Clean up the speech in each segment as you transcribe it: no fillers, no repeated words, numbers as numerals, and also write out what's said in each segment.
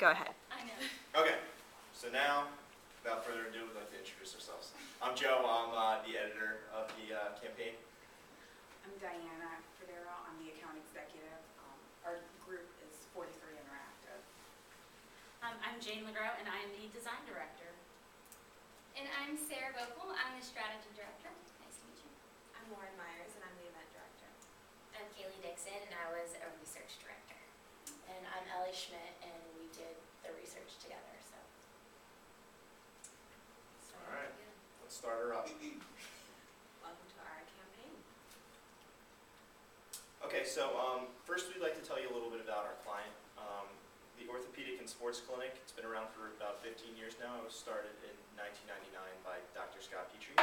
Go ahead. I know. Okay, so now, without further ado, we'd like to introduce ourselves. I'm Joe, I'm the editor of the campaign. I'm Diana Federo, I'm the account executive. Our group is 43 Interactive. I'm Jane Legros, and I'm the design director. And I'm Sarah Vocal, I'm the strategy director. Nice to meet you. I'm Lauren Myers, and I'm the event director. I'm Kaylee Dixon, and I was a research director. And I'm Ellie Schmidt, and we did the research together. So All right, let's start her up. Welcome to our campaign. Okay, so first we'd like to tell you a little bit about our client. The Orthopaedic and Sports Clinic, it's been around for about 15 years now. It was started in 1999 by Dr. Scott Petrie.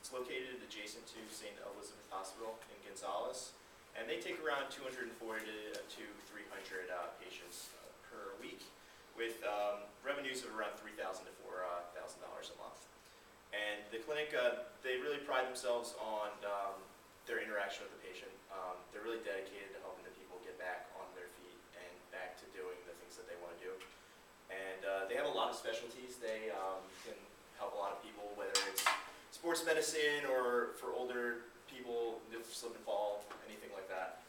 It's located adjacent to St. Elizabeth Hospital in Gonzales, and they take around 240 to 300 patients per week, with revenues of around $3,000 to $4,000 a month. And the clinic, they really pride themselves on their interaction with the patient. They're really dedicated to helping the people get back on their feet and back to doing the things that they want to do. And they have a lot of specialties. They can help a lot of people, whether it's sports medicine or for older people, slip and fall, anything like that.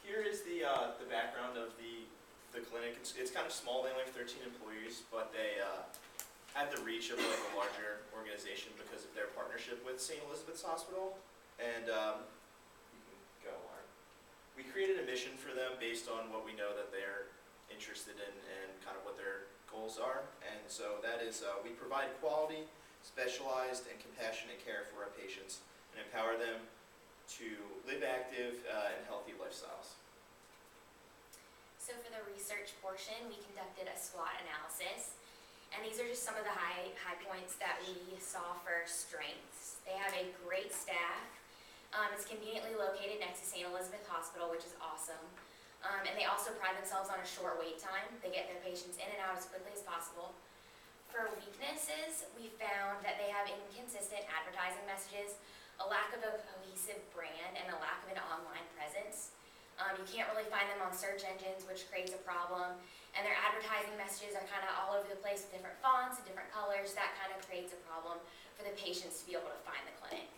Here is the background of the clinic. It's kind of small. They only have 13 employees, but they have the reach of like a larger organization because of their partnership with St. Elizabeth's Hospital. And you can go on. We created a mission for them based on what we know that they're interested in and kind of what their goals are. And so that is we provide quality, specialized, and compassionate care for our patients and empower them to live active and healthy lifestyles. for the research portion, we conducted a SWOT analysis. And these are just some of the high points that we saw for strengths. They have a great staff. It's conveniently located next to St. Elizabeth Hospital, which is awesome. And they also pride themselves on a short wait time. They get their patients in and out as quickly as possible. For weaknesses, we found that they have inconsistent advertising messages, a lack of a cohesive brand, and a lack of an online presence. You can't really find them on search engines, which creates a problem. And their advertising messages are kind of all over the place with different fonts and different colors. That kind of creates a problem for the patients to be able to find the clinic.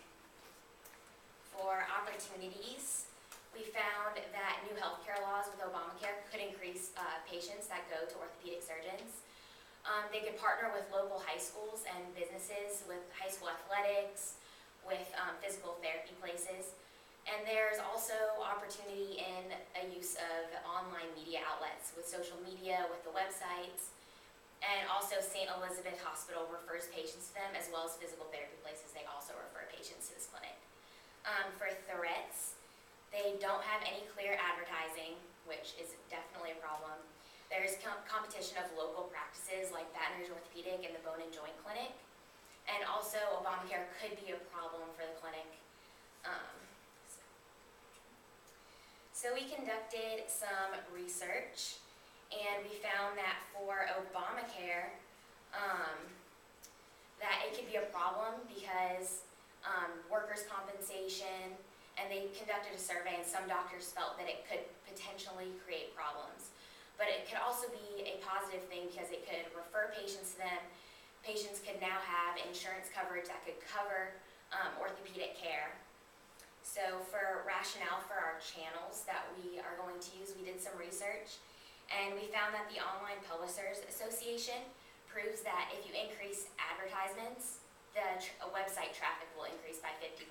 For opportunities, we found that new healthcare laws with Obamacare could increase patients that go to orthopedic surgeons. They could partner with local high schools and businesses with high school athletics, with physical therapy places. And there's also opportunity in a use of online media outlets with social media, with the websites, and also St. Elizabeth Hospital refers patients to them, as well as physical therapy places. They also refer patients to this clinic. For threats, they don't have any clear advertising, which is definitely a problem. There's competition of local practices like Baton Rouge Orthopaedic and the Bone and Joint Clinic. And also Obamacare could be a problem for the clinic. So we conducted some research, and we found that for Obamacare, that it could be a problem because workers' compensation, and they conducted a survey, and some doctors felt that it could potentially create problems. But it could also be a positive thing because it could refer patients to them. Patients could now have insurance coverage that could cover orthopedic care. So for rationale for our channels that we are going to use, we did some research, and we found that the Online Publishers Association proves that if you increase advertisements, the website traffic will increase by 50%.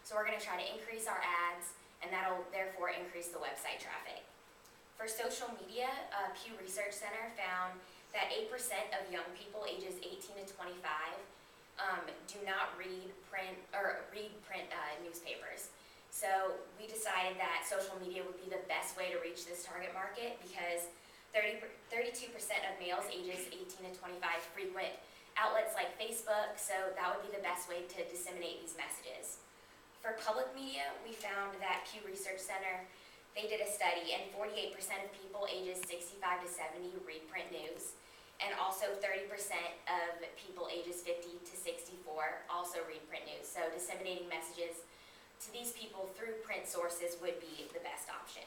So we're going to try to increase our ads, and that'll therefore increase the website traffic. For social media, Pew Research Center found that 8% of young people ages 18 to 25 do not read print newspapers. So we decided that social media would be the best way to reach this target market because 32% of males ages 18 to 25 frequent outlets like Facebook, so that would be the best way to disseminate these messages. For public media, we found that Pew Research Center, they did a study, and 48% of people ages 65 to 70 read print news. And also 30% of people ages 50 to 64 also read print news. So disseminating messages to these people through print sources would be the best option.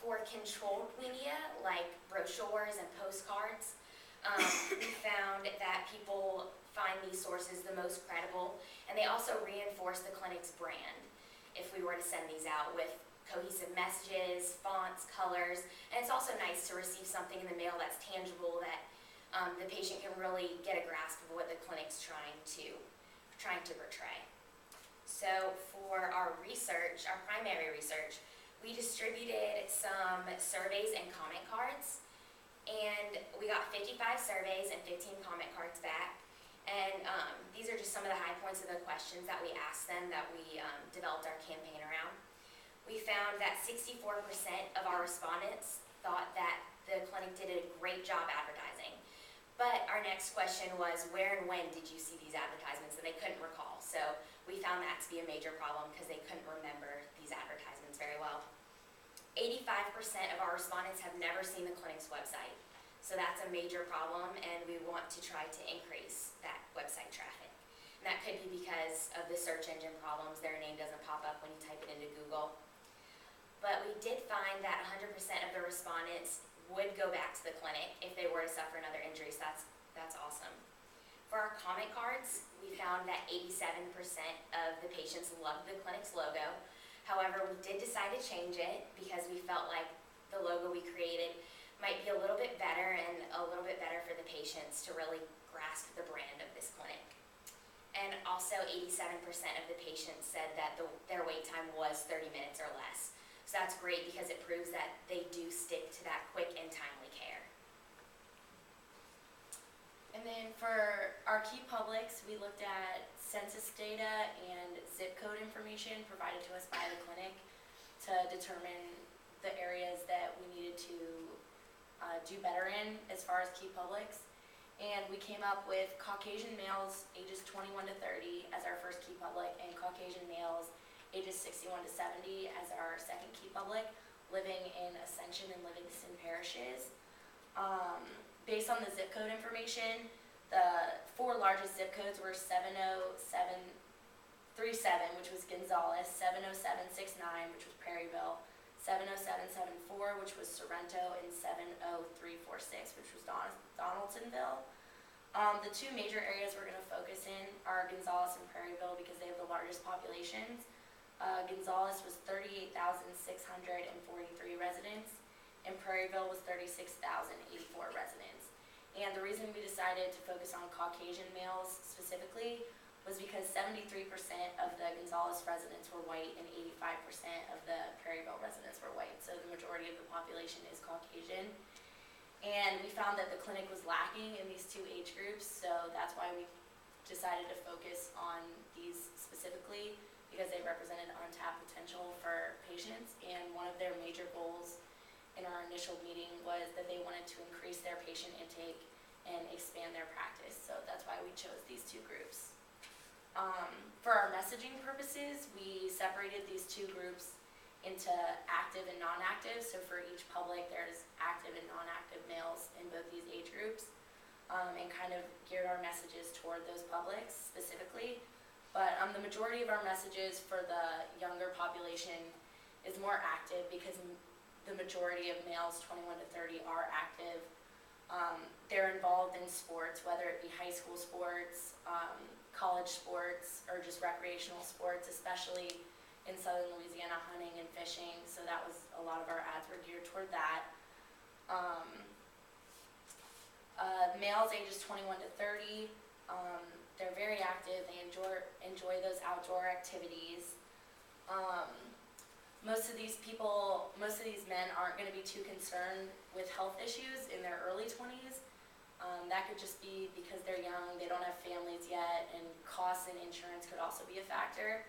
For controlled media, like brochures and postcards, we found that people find these sources the most credible, and they also reinforce the clinic's brand if we were to send these out with cohesive messages, fonts, colors, and it's also nice to receive something in the mail that's tangible, that the patient can really get a grasp of what the clinic's trying to portray. So for our research, our primary research, we distributed some surveys and comment cards, and we got 55 surveys and 15 comment cards back. And these are just some of the high points of the questions that we asked them, that we developed our campaign around. We found that 64% of our respondents thought that the clinic did a great job advertising. But our next question was, where and when did you see these advertisements? And they couldn't recall. So we found that to be a major problem because they couldn't remember these advertisements very well. 85% of our respondents have never seen the clinic's website. So that's a major problem, and we want to try to increase that website traffic. And that could be because of the search engine problems. Their name doesn't pop up when you type it into Google. But we did find that 100% of the respondents would go back to the clinic if they were to suffer another injury, so that's awesome. For our comment cards, we found that 87% of the patients loved the clinic's logo. However, we did decide to change it because we felt like the logo we created might be a little bit better and a little bit better for the patients to really grasp the brand of this clinic. And also 87% of the patients said that their wait time was 30 minutes or less. So that's great because it proves that they do stick to that quick and timely care. And then for our key publics, we looked at census data and zip code information provided to us by the clinic to determine the areas that we needed to do better in as far as key publics. And we came up with Caucasian males ages 21 to 30 as our first key public, and Caucasian males ages 61 to 70 as our second key public, living in Ascension and Livingston parishes. Based on the zip code information, the 4 largest zip codes were 70737, which was Gonzales, 70769, which was Perryville, 70774, which was Sorrento, and 70346, which was Donaldsonville. The 2 major areas we're going to focus in are Gonzales and Perryville because they have the largest populations. Gonzales was 38,643 residents, and Perryville was 36,084 residents. And the reason we decided to focus on Caucasian males specifically was because 73% of the Gonzales residents were white and 85% of the Perryville residents were white. So the majority of the population is Caucasian. And we found that the clinic was lacking in these 2 age groups, so that's why we decided to focus on these specifically, because they represented untapped potential for patients. And one of their major goals in our initial meeting was that they wanted to increase their patient intake and expand their practice. So that's why we chose these 2 groups. For our messaging purposes, we separated these 2 groups into active and non-active. So for each public, there's active and non-active males in both these age groups, and kind of geared our messages toward those publics specifically. But the majority of our messages for the younger population is more active because the majority of males 21 to 30 are active. They're involved in sports, whether it be high school sports, college sports, or just recreational sports, especially in southern Louisiana, hunting and fishing. So that was a lot of our ads were geared toward that. Males ages 21 to 30, they're very active. They enjoy those outdoor activities. Most of these men aren't going to be too concerned with health issues in their early 20s. That could just be because they're young, they don't have families yet, and costs and insurance could also be a factor.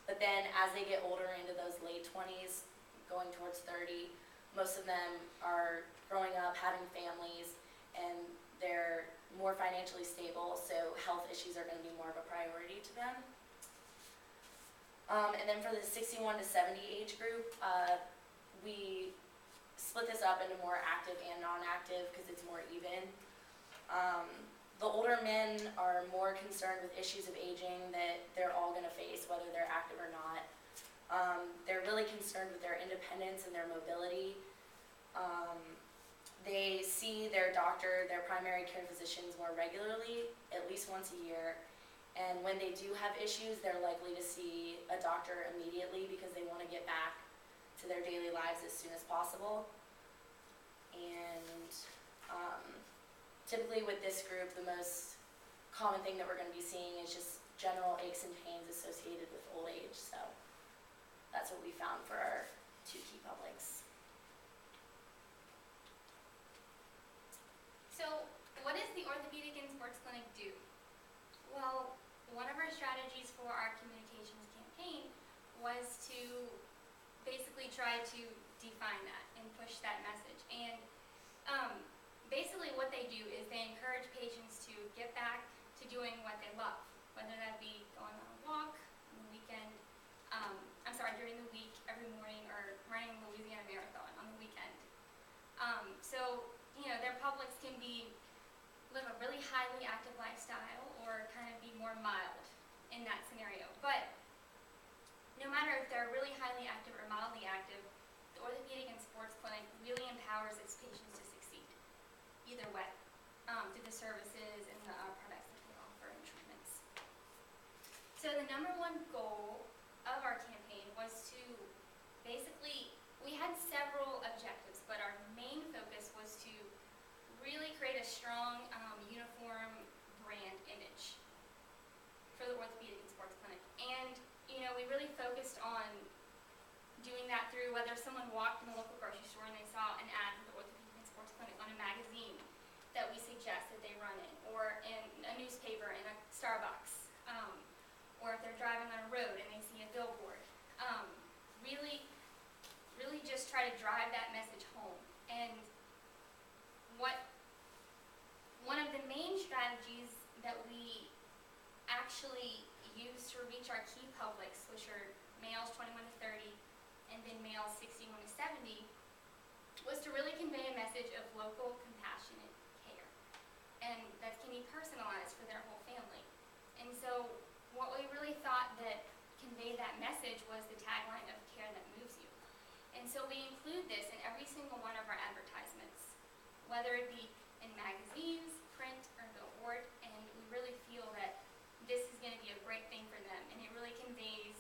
But then as they get older into those late 20s, going towards 30, most of them are growing up, having families, and they're more financially stable, so health issues are going to be more of a priority to them. And then for the 61 to 70 age group, we split this up into more active and non-active because it's more even. The older men are more concerned with issues of aging that they're all going to face, whether they're active or not. They're really concerned with their independence and their mobility. They see their doctor, their primary care physicians more regularly, at least once a year. And when they do have issues, they're likely to see a doctor immediately because they want to get back to their daily lives as soon as possible. And typically with this group, the most common thing that we're going to be seeing is just general aches and pains associated with old age. So that's what we found for our 2 key publics. So, what does the Orthopaedic and Sports Clinic do? Well, one of our strategies for our communications campaign was to basically try to define that and push that message. And basically what they do is they encourage patients to get back to doing what they love, whether that be going on a walk on the weekend, during the week, every morning, or running the Louisiana Marathon on the weekend. So, their publics can live a really highly active lifestyle or kind of be more mild in that scenario. But no matter if they're really highly active or mildly active, the Orthopaedic and Sports Clinic really empowers its patients to succeed, either way, through the services and the products that they offer and treatments. So the number one goal of our campaign was to basically, we had several objectives, but our main focus was to really create a strong, uniform brand image for the Orthopaedic and Sports Clinic. And, we really focused on doing that through whether someone walked in the local grocery store and they saw an ad for the Orthopaedic and Sports Clinic on a magazine that we suggest that they run in, or in a newspaper in a Starbucks, or if they're driving on a road and they see a billboard. Really just try to drive that message home. And one of the main strategies that we actually use to reach our key publics, which are males 21 to 30 and then males 61 to 70, was to really convey a message of local, compassionate care. And that can be personalized for their whole family. And so what we really thought that conveyed that message was the tagline of care that moves you. And so we include this in every single one of our advertisements, whether it be in magazines, print, or billboard, and we really feel that this is going to be a great thing for them, and it really conveys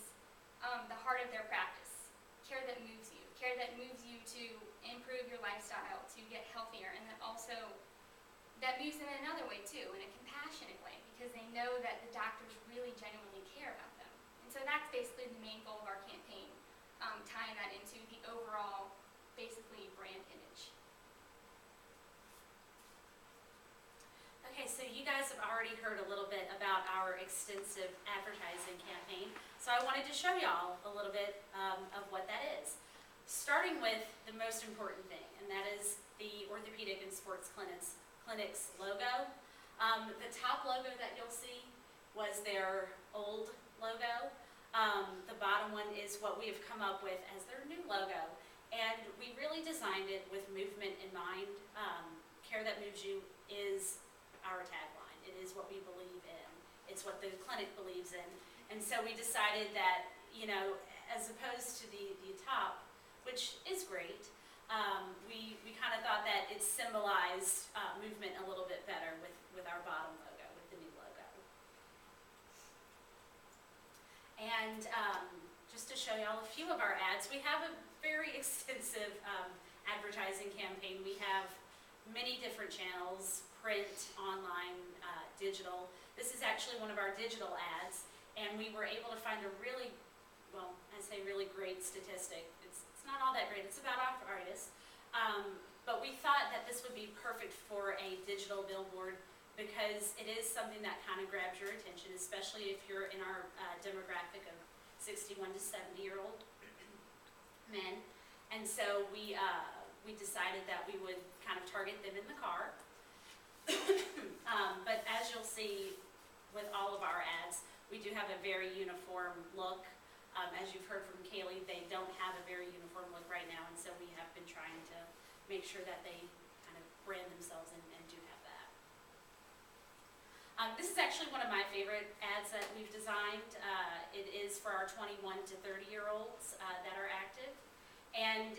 the heart of their practice, care that moves you to improve your lifestyle, to get healthier, and that moves them in another way too, in a compassionate way, because they know that the doctors really genuinely care about them. And so that's basically the main goal of our campaign, tying that into the overall, basically, brand image. Okay, so you guys have already heard a little bit about our extensive advertising campaign, so I wanted to show y'all a little bit of what that is. Starting with the most important thing, and that is the Orthopaedic and Sports Clinic's logo. The top logo that you'll see was their old logo. The bottom one is what we have come up with as their new logo, and we really designed it with movement in mind. Care that moves you is our tagline. It is what we believe in. It's what the clinic believes in. And so we decided that, as opposed to the top, which is great, we kind of thought that it symbolized movement a little bit better with our bottom logo, with the new logo. And just to show y'all a few of our ads, we have a very extensive advertising campaign. We have many different channels: print, online, digital. This is actually one of our digital ads, and we were able to find a really, well, I say really great statistic. It's not all that great. It's about arthritis, but we thought that this would be perfect for a digital billboard because it is something that kind of grabs your attention, especially if you're in our demographic of 61 to 70-year-old men. And so we decided that we would kind of target them in the car. But as you'll see with all of our ads, we do have a very uniform look. As you've heard from Kaylee, they don't have a very uniform look right now, and so we have been trying to make sure that they kind of brand themselves and do have that. This is actually one of my favorite ads that we've designed. It is for our 21 to 30-year-olds that are active, and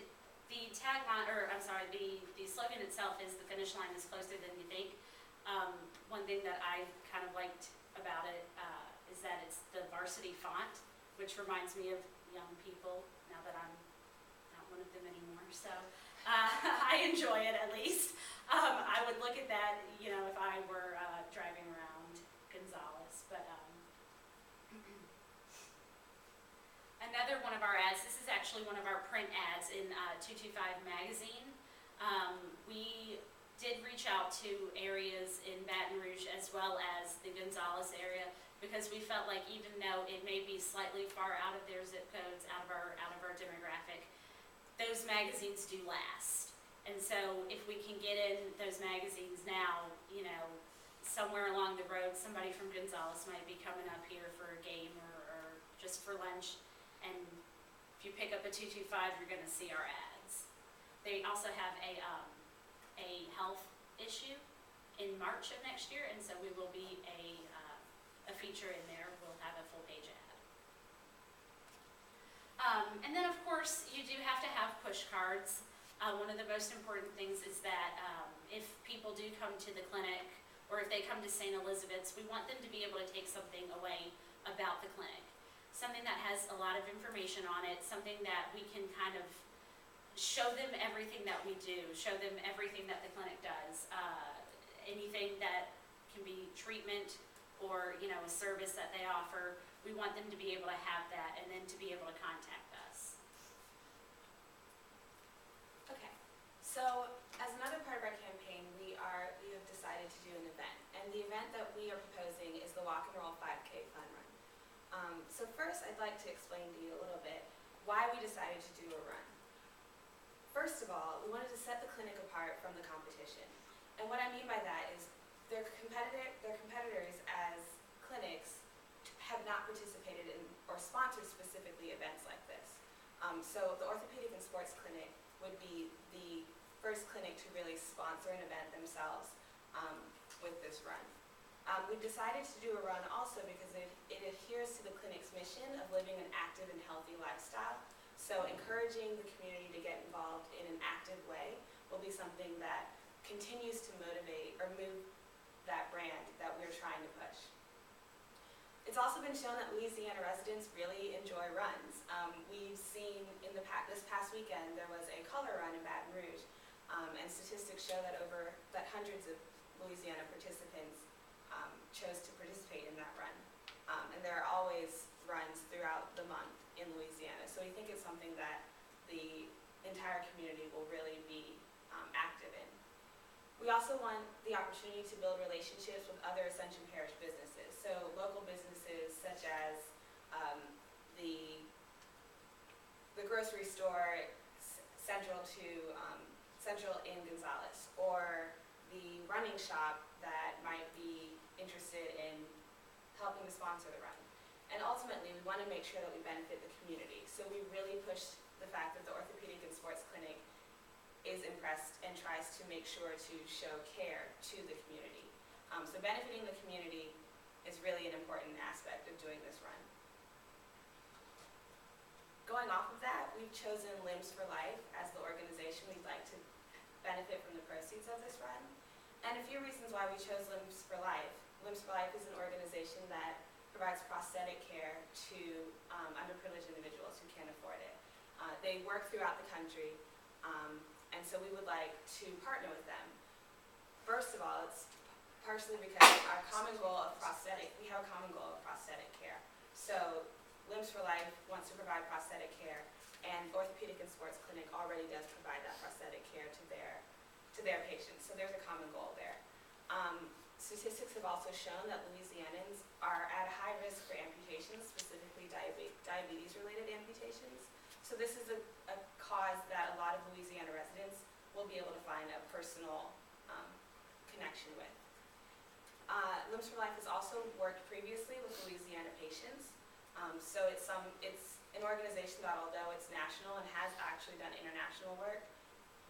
the tagline, or I'm sorry, the slogan itself is "The finish line is closer than you think." One thing that I kind of liked about it is that it's the varsity font, which reminds me of young people now that I'm not one of them anymore. So I enjoy it at least. I would look at that, you know, if I were driving around Gonzales. But another one of our ads, this is actually one of our print ads in 225 magazine. We did reach out to areas in Baton Rouge as well as the Gonzales area because we felt like even though it may be slightly far out of their zip codes, out of our demographic, those magazines do last. And so if we can get in those magazines now, you know, somewhere along the road, somebody from Gonzales might be coming up here for a game or just for lunch. And if you pick up a 225, you're going to see our ads. They also have a health issue in March of next year, and so we will be a feature in there. We'll have a full page ad. And then, of course, you do have to have push cards. One of the most important things is that if people do come to the clinic or if they come to St. Elizabeth's, we want them to be able to take something away about the clinic. Something that has a lot of information on it, something that we can kind of show them everything that we do, show them everything that the clinic does, anything that can be treatment or, you know, a service that they offer. We want them to be able to have that and then to be able to contact us. Okay, so as another part of our campaign, we have decided to do an event. And the event that we are proposing is the Walk and Roll 5K Fun Run. So first, I'd like to explain to you a little bit why we decided to do a run. First of all, we wanted to set the clinic apart from the competition. And what I mean by that is their competitors as clinics have not participated in or sponsored specifically events like this. So the Orthopaedic and Sports Clinic would be the first clinic to really sponsor an event themselves with this run. We decided to do a run also because it adheres to the clinic's mission of living an active and healthy lifestyle. So encouraging the community to get involved in an active way will be something that continues to motivate or move that brand that we're trying to push. It's also been shown that Louisiana residents really enjoy runs. We've seen in this past weekend there was a color run in Baton Rouge, and statistics show that hundreds of Louisiana participants chose to participate in that run. And there are always runs throughout the month in Louisiana, so we think it's something that the entire community will really be active in. We also want the opportunity to build relationships with other Ascension Parish businesses, so local businesses such as the grocery store central in Gonzales, or the running shop that might be interested in helping to sponsor the run. And ultimately, we want to make sure that we benefit the community. So we really push the fact that the Orthopaedic and Sports Clinic is impressed and tries to make sure to show care to the community. So benefiting the community is really an important aspect of doing this run. Going off of that, we've chosen Limbs for Life as the organization we'd like to benefit from the proceeds of this run. And a few reasons why we chose Limbs for Life. Limbs for Life is an organization that provides prosthetic care to underprivileged individuals who can't afford it. They work throughout the country, and so we would like to partner with them. First of all, it's partially because we have a common goal of prosthetic care. So Limbs for Life wants to provide prosthetic care, and Orthopaedic and Sports Clinic already does provide that prosthetic care to their patients. So there's a common goal there. Statistics have also shown that Louisianans are at a high risk for amputations, specifically diabetes-related amputations. So this is a cause that a lot of Louisiana residents will be able to find a personal connection with. Limbs for Life has also worked previously with Louisiana patients. So it's an organization that, although it's national and has actually done international work,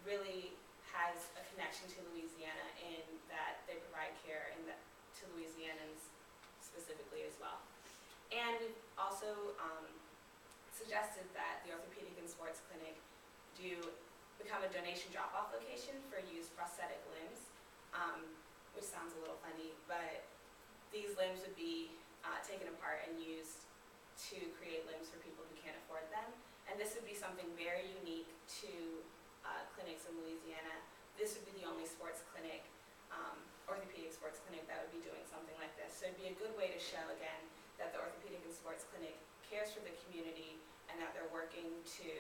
really has a connection to Louisiana in that they provide care to Louisianans specifically as well. And we've also suggested that the Orthopaedic and Sports Clinic become a a donation drop-off location for used prosthetic limbs, which sounds a little funny, but these limbs would be taken apart and used to create limbs for people who can't afford them. And this would be something very unique to clinics in Louisiana. This would be the only sports clinic, orthopedic sports clinic, that would be doing something like this. So it'd be a good way to show, again, that the Orthopaedic and Sports Clinic cares for the community and that they're working to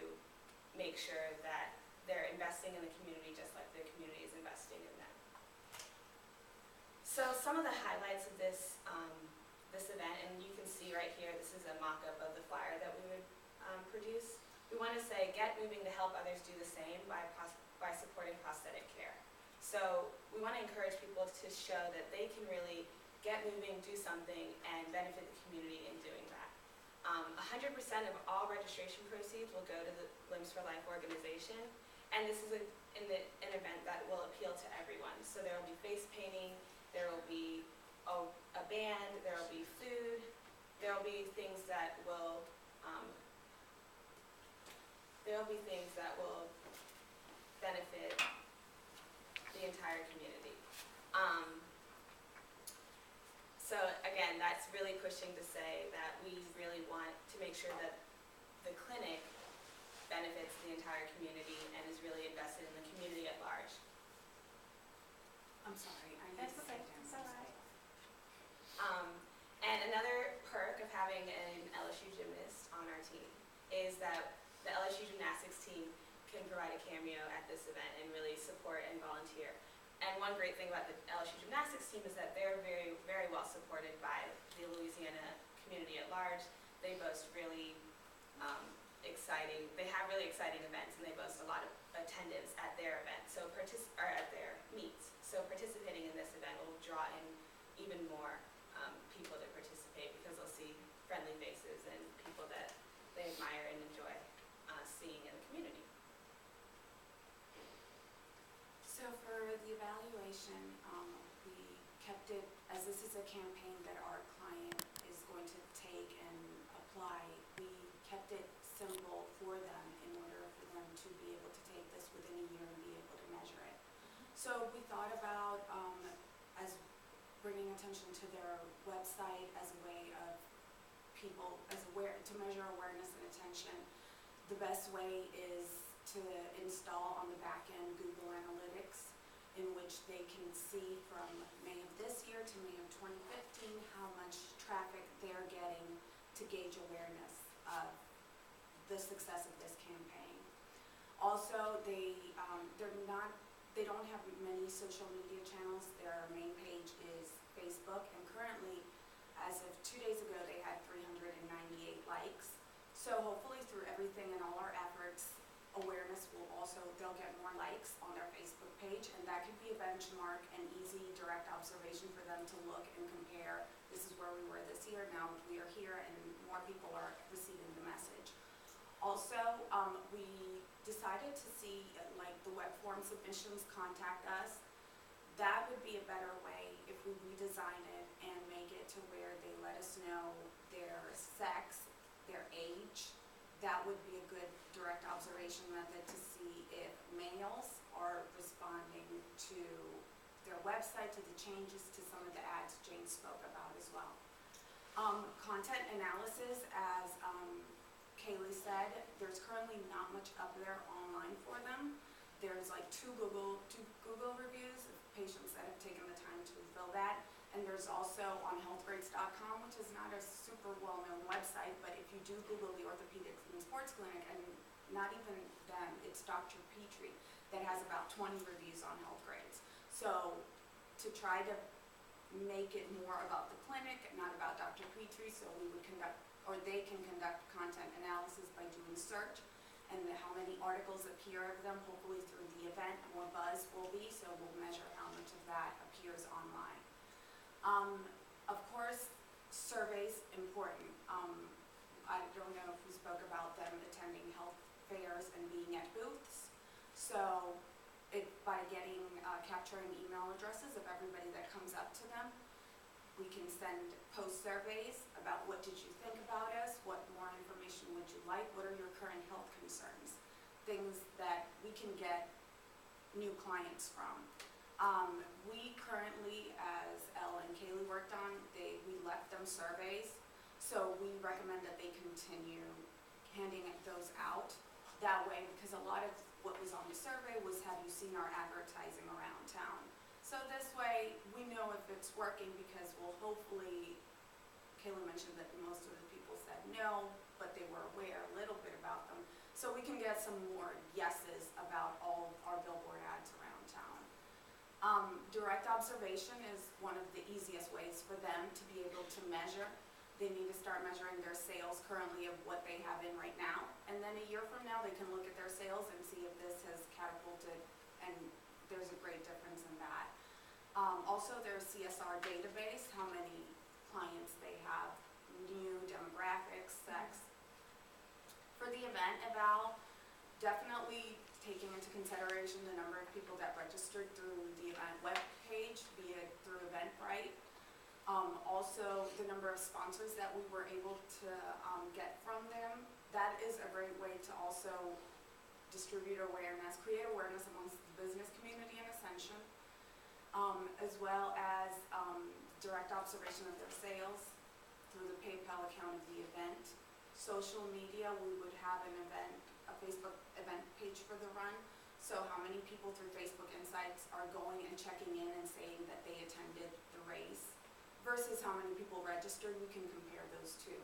make sure that they're investing in the community just like the community is investing in them. So some of the highlights of this this event, and you can see right here, this is a mock-up of the flyer that we would produce. We want to say, get moving to help others do the same by supporting prosthetic care. So we want to encourage people to show that they can really get moving, do something, and benefit the community in doing that. 100% of all registration proceeds will go to the Limbs for Life organization, and this is an event that will appeal to everyone. So there will be face painting, there will be a band, there will be food, there will be things that will benefit the entire community. So again, that's really pushing to say that we really want to make sure that the clinic benefits the entire community and is really invested in the community at large. I'm sorry, I need to sit down. It's all right. And another perk of having an LSU gymnast on our team is that the LSU gymnastics team can provide a cameo at this event and really support and volunteer. And one great thing about the LSU gymnastics team is that they're very, very well supported by the Louisiana community at large. They boast really they have really exciting events, and they boast a lot of attendance at their events, at their meets. So participating in this event will draw in even more people to participate because they'll see friendly faces and people that they admire and enjoy seeing in the community. So for the evaluation, we kept it, as this is a campaign that our client is going to take and apply, we kept it simple for them in order for them to be able to take this within a year and be able to measure it. So we thought about as bringing attention to their website as a way of to measure awareness and attention. The best way is to install on the back end Google Analytics, in which they can see from May of this year to May of 2015 how much traffic they're getting to gauge awareness of the success of this campaign. Also, they don't have many social media channels. Their main page is Facebook, and currently, as of 2 days ago, they had 398 likes. So hopefully through everything and all our efforts, awareness they'll get more likes on their Facebook page, and that could be a benchmark and easy direct observation for them to look and compare. This is where we were this year, now we are here, and more people are receiving the message. Also, we decided to see, like, the web form submissions contact us. That would be a better way if we redesign it and make it to where they let us know their sex, their age. That would be a good direct observation method to see if males are responding to their website, to the changes, to some of the ads Jane spoke about as well. Content analysis, as Kaylee said, there's currently not much up there online for them. There's like two Google reviews of patients that have taken the time to fill that. And there's also on healthgrades.com, which is not a super well-known website, but if you do Google the Orthopaedic and Sports Clinic, and not even them, it's Dr. Petrie that has about 20 reviews on Healthgrades. So to try to make it more about the clinic, not about Dr. Petrie, so we would they can conduct content analysis by doing search, and how many articles appear of them. Hopefully through the event, more buzz will be, so we'll measure how much of that appears online. Of course, surveys important. I don't know if we spoke about them attending health fairs and being at booths. So by capturing email addresses of everybody that comes up to them, we can send post surveys about what did you think about us, what more information would you like, what are your current health concerns. things that we can get new clients from. We currently, as Elle and Kaylee worked on, we left them surveys, so we recommend that they continue handing those out. That way, because a lot of what was on the survey was, have you seen our advertising around town? So this way, we know if it's working, because we'll hopefully, Kayla mentioned that most of the people said no, but they were aware a little bit about them. So we can get some more yeses about all our billboard ads around town. Direct observation is one of the easiest ways for them to be able to measure. They need to start measuring their sales currently of what they have in right now. And then a year from now, they can look at their sales and see if this has catapulted, and there's a great difference in that. Also, their CSR database, how many clients they have, new demographics, sex. For the event eval, definitely taking into consideration the number of people that registered through the event webpage, be it through Eventbrite. Also, the number of sponsors that we were able to get from them. That is a great way to also distribute awareness, create awareness amongst the business community in Ascension, as well as direct observation of their sales through the PayPal account of the event. Social media, we would have a Facebook event page for the run. So how many people through Facebook Insights are going and checking in and saying that they attended the race versus how many people registered, we can compare those two.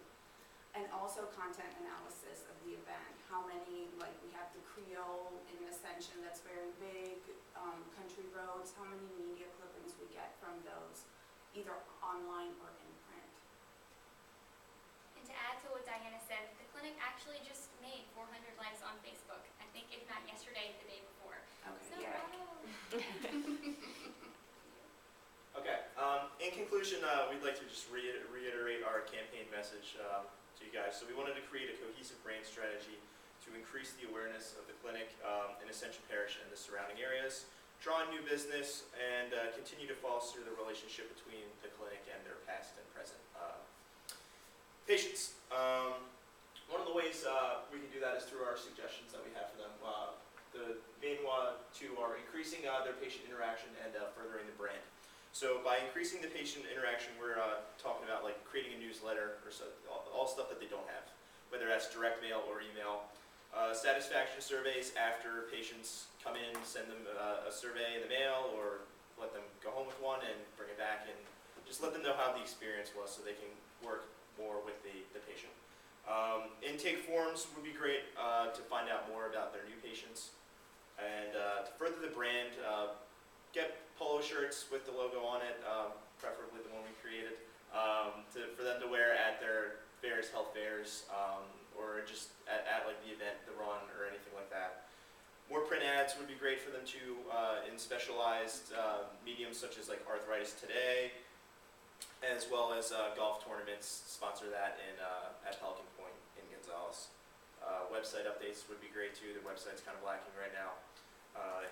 And also content analysis of the event. How many, like we have the Creole in Ascension that's very big, country roads, how many media clippings we get from those, either online or in print. And to add to what Diana said, the clinic actually just made 400 likes on Facebook. I think if not yesterday, the day before. Okay, So yeah. bravo. Okay, in conclusion, we'd like to just reiterate our campaign message to you guys. So we wanted to create a cohesive brand strategy to increase the awareness of the clinic in Ascension Parish and the surrounding areas, draw in new business, and continue to foster the relationship between the clinic and their past and present patients. One of the ways we can do that is through our suggestions that we have for them. The main two are increasing their patient interaction and furthering the brand. So by increasing the patient interaction, we're talking about like creating a newsletter or so, all stuff that they don't have, whether that's direct mail or email. Satisfaction surveys after patients come in, send them a survey in the mail, or let them go home with one and bring it back, and just let them know how the experience was so they can work more with the patient. Intake forms would be great to find out more about their new patients. And to further the brand, get polo shirts with the logo on it, preferably the one we created, for them to wear at their various health fairs, or just at like the event, the run, or anything like that. More print ads would be great for them too, in specialized mediums such as like Arthritis Today, as well as golf tournaments. Sponsor that at Pelican Point in Gonzales. Website updates would be great too. The website's kind of lacking right now.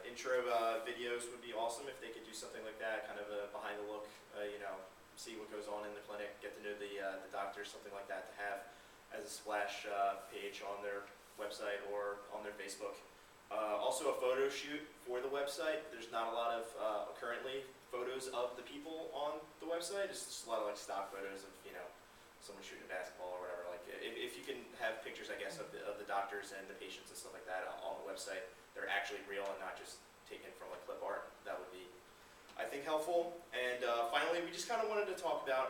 Intro videos would be awesome if they could do something like that, kind of a behind the look, see what goes on in the clinic, get to know the doctors, something like that to have as a splash page on their website or on their Facebook. Also a photo shoot for the website. There's not a lot of currently photos of the people on the website. It's just a lot of like stock photos of someone shooting a basketball or whatever. Like if you can have pictures, I guess, of the doctors and the patients and stuff like that on the website, they're actually real and not just taken from like clip art. That would be, I think, helpful. And finally, we just kind of wanted to talk about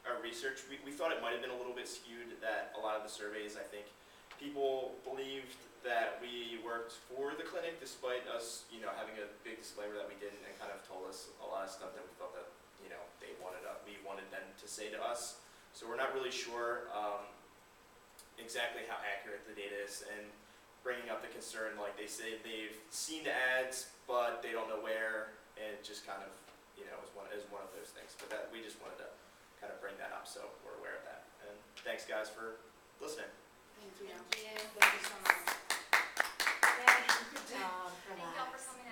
our research. We thought it might have been a little bit skewed, that a lot of the surveys, I think, people believed that we worked for the clinic despite us, having a big disclaimer that we didn't, and kind of told us a lot of stuff that we thought that, we wanted them to say to us. So we're not really sure exactly how accurate the data is, and bringing up the concern, like they say they've seen the ads, but they don't know where, and it just kind of, is one of those things. But that we just wanted to kind of bring that up, so we're aware of that. And thanks, guys, for listening. Thank you. Thank you. Thank you so much. Good job for Thank that. y'all for coming